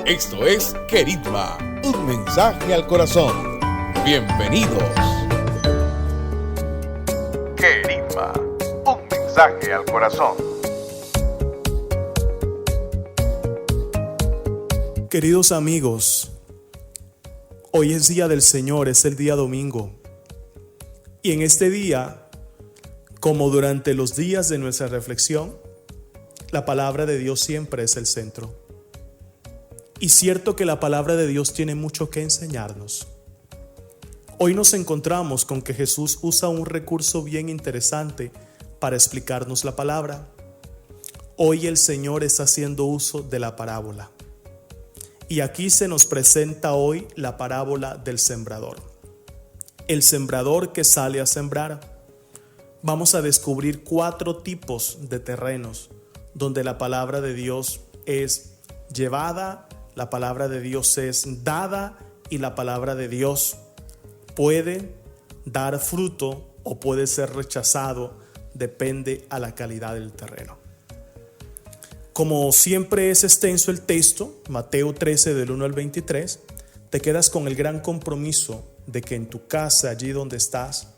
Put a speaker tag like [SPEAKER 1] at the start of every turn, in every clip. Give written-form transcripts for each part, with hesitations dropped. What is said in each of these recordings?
[SPEAKER 1] Esto es Querigma, un mensaje al corazón. Bienvenidos. Querigma, un mensaje al corazón.
[SPEAKER 2] Queridos amigos, hoy es día del Señor, es el día domingo. Y en este día, como durante los días de nuestra reflexión, la palabra de Dios siempre es el centro. Y cierto que la palabra de Dios tiene mucho que enseñarnos. Hoy nos encontramos con que Jesús usa un recurso bien interesante para explicarnos la palabra. Hoy el Señor está haciendo uso de la parábola. Y aquí se nos presenta hoy la parábola del sembrador. El sembrador que sale a sembrar. Vamos a descubrir 4 tipos de terrenos donde la palabra de Dios es llevada, la palabra de Dios es dada y la palabra de Dios puede dar fruto o puede ser rechazado, depende a la calidad del terreno. Como siempre es extenso el texto, Mateo 13 del 1 al 23, te quedas con el gran compromiso de que en tu casa, allí donde estás,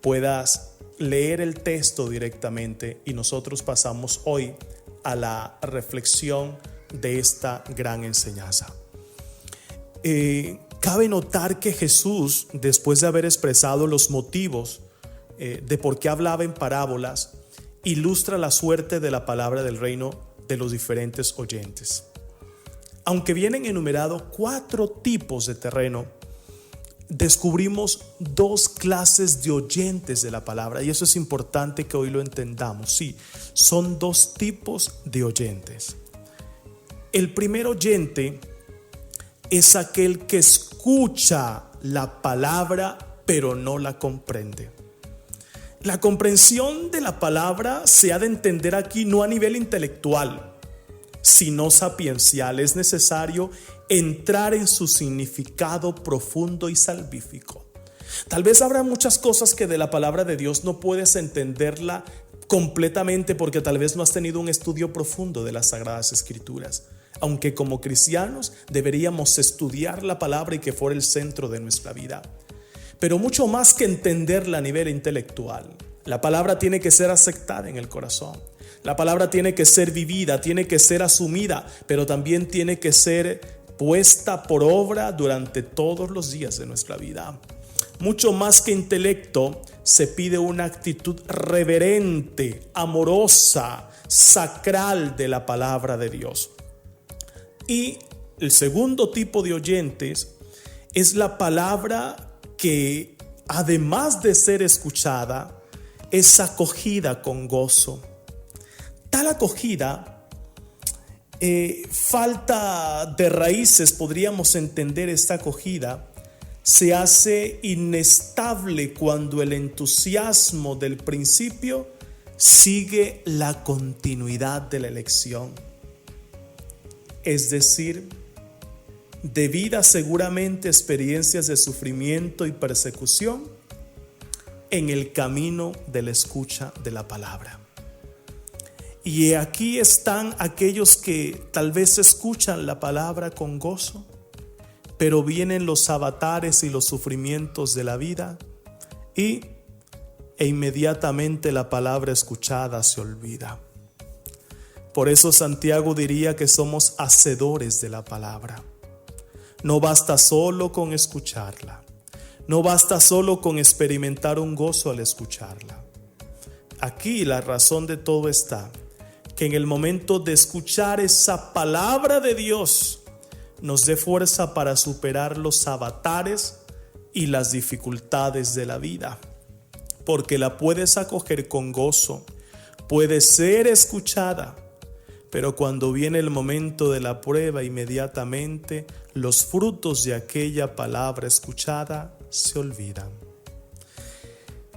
[SPEAKER 2] puedas leer el texto directamente y nosotros pasamos hoy a la reflexión de esta gran enseñanza. Cabe notar que Jesús, después de haber expresado los motivos de por qué hablaba en parábolas, ilustra la suerte de la palabra del reino de los diferentes oyentes. Aunque vienen enumerados 4 tipos de terreno, descubrimos 2 clases de oyentes de la palabra, y eso es importante que hoy lo entendamos. Sí, son 2 tipos de oyentes. El primer oyente es aquel que escucha la palabra pero no la comprende. La comprensión de la palabra se ha de entender aquí no a nivel intelectual, sino sapiencial. Es necesario entrar en su significado profundo y salvífico. Tal vez habrá muchas cosas que de la palabra de Dios no puedes entenderla completamente porque tal vez no has tenido un estudio profundo de las Sagradas Escrituras. Aunque como cristianos deberíamos estudiar la palabra y que fuera el centro de nuestra vida. Pero mucho más que entenderla a nivel intelectual, la palabra tiene que ser aceptada en el corazón. La palabra tiene que ser vivida, tiene que ser asumida, pero también tiene que ser puesta por obra durante todos los días de nuestra vida. Mucho más que intelecto, se pide una actitud reverente, amorosa, sacral de la palabra de Dios. Y el segundo tipo de oyentes es la palabra que, además de ser escuchada, es acogida con gozo. Tal acogida, falta de raíces, podríamos entender esta acogida, se hace inestable cuando el entusiasmo del principio sigue la continuidad de la elección. Es decir, debido a seguramente experiencias de sufrimiento y persecución en el camino de la escucha de la palabra. Y aquí están aquellos que tal vez escuchan la palabra con gozo, pero vienen los avatares y los sufrimientos de la vida e inmediatamente la palabra escuchada se olvida. Por eso Santiago diría que somos hacedores de la palabra. No basta solo con escucharla. No basta solo con experimentar un gozo al escucharla. Aquí la razón de todo está que en el momento de escuchar esa palabra de Dios nos dé fuerza para superar los avatares y las dificultades de la vida. Porque la puedes acoger con gozo, puede ser escuchada. Pero cuando viene el momento de la prueba, inmediatamente los frutos de aquella palabra escuchada se olvidan.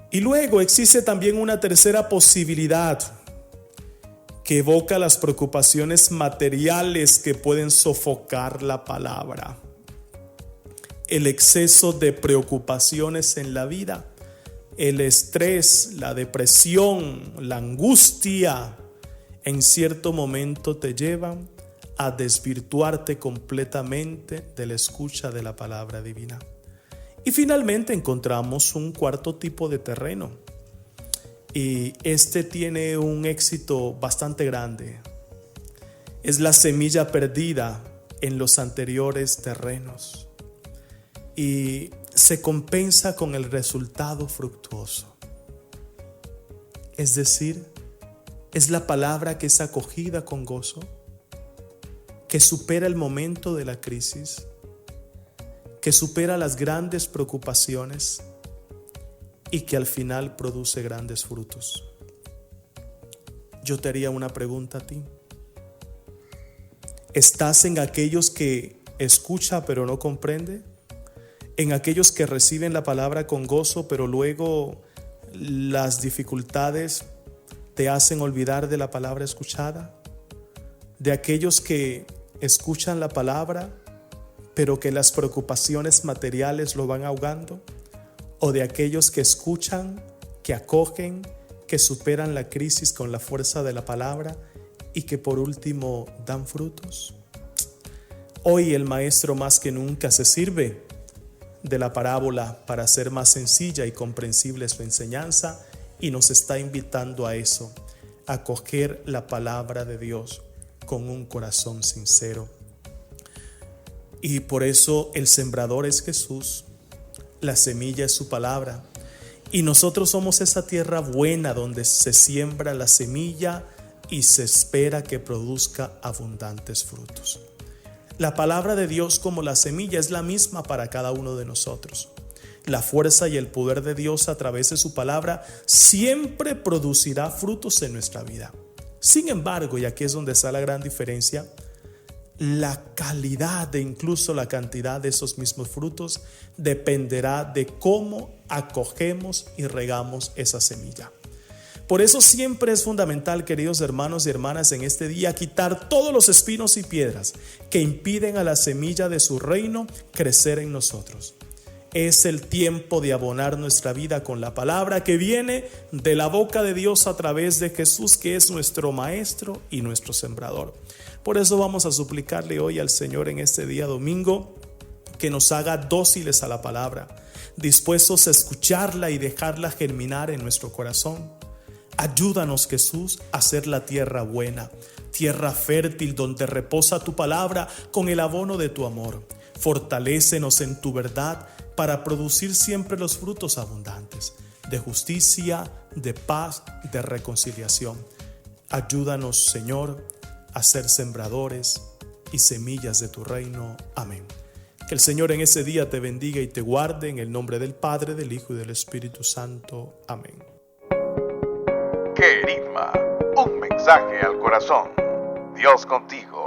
[SPEAKER 2] Y luego existe también una tercera posibilidad que evoca las preocupaciones materiales que pueden sofocar la palabra. El exceso de preocupaciones en la vida, el estrés, la depresión, la angustia, en cierto momento te llevan a desvirtuarte completamente de la escucha de la palabra divina. Y finalmente encontramos un cuarto tipo de terreno. Y este tiene un éxito bastante grande. Es la semilla perdida en los anteriores terrenos. Y se compensa con el resultado fructuoso. Es decir, es la palabra que es acogida con gozo, que supera el momento de la crisis, que supera las grandes preocupaciones y que al final produce grandes frutos. Yo te haría una pregunta a ti. ¿Estás en aquellos que escucha pero no comprende? ¿En aquellos que reciben la palabra con gozo pero luego las dificultades te hacen olvidar de la palabra escuchada? ¿De aquellos que escuchan la palabra pero que las preocupaciones materiales lo van ahogando? ¿O de aquellos que escuchan, que acogen, que superan la crisis con la fuerza de la palabra y que por último dan frutos? Hoy el maestro más que nunca se sirve de la parábola para hacer más sencilla y comprensible su enseñanza y nos está invitando a eso, a acoger la palabra de Dios con un corazón sincero. Y por eso el sembrador es Jesús, la semilla es su palabra y nosotros somos esa tierra buena donde se siembra la semilla y se espera que produzca abundantes frutos. La palabra de Dios como la semilla es la misma para cada uno de nosotros. La fuerza y el poder de Dios a través de su palabra siempre producirá frutos en nuestra vida. Sin embargo, y aquí es donde está la gran diferencia, la calidad e incluso la cantidad de esos mismos frutos dependerá de cómo acogemos y regamos esa semilla. Por eso siempre es fundamental, queridos hermanos y hermanas, en este día quitar todos los espinos y piedras que impiden a la semilla de su reino crecer en nosotros. Es el tiempo de abonar nuestra vida con la palabra que viene de la boca de Dios a través de Jesús, que es nuestro maestro y nuestro sembrador. Por eso vamos a suplicarle hoy al Señor en este día domingo que nos haga dóciles a la palabra, dispuestos a escucharla y dejarla germinar en nuestro corazón. Ayúdanos, Jesús, a ser la tierra buena, tierra fértil donde reposa tu palabra con el abono de tu amor. Fortalécenos en tu verdad para producir siempre los frutos abundantes de justicia, de paz y de reconciliación. Ayúdanos, Señor, a ser sembradores y semillas de tu reino. Amén. Que el Señor en ese día te bendiga y te guarde en el nombre del Padre, del Hijo y del Espíritu Santo. Amén.
[SPEAKER 1] Querigma, un mensaje al corazón. Dios contigo.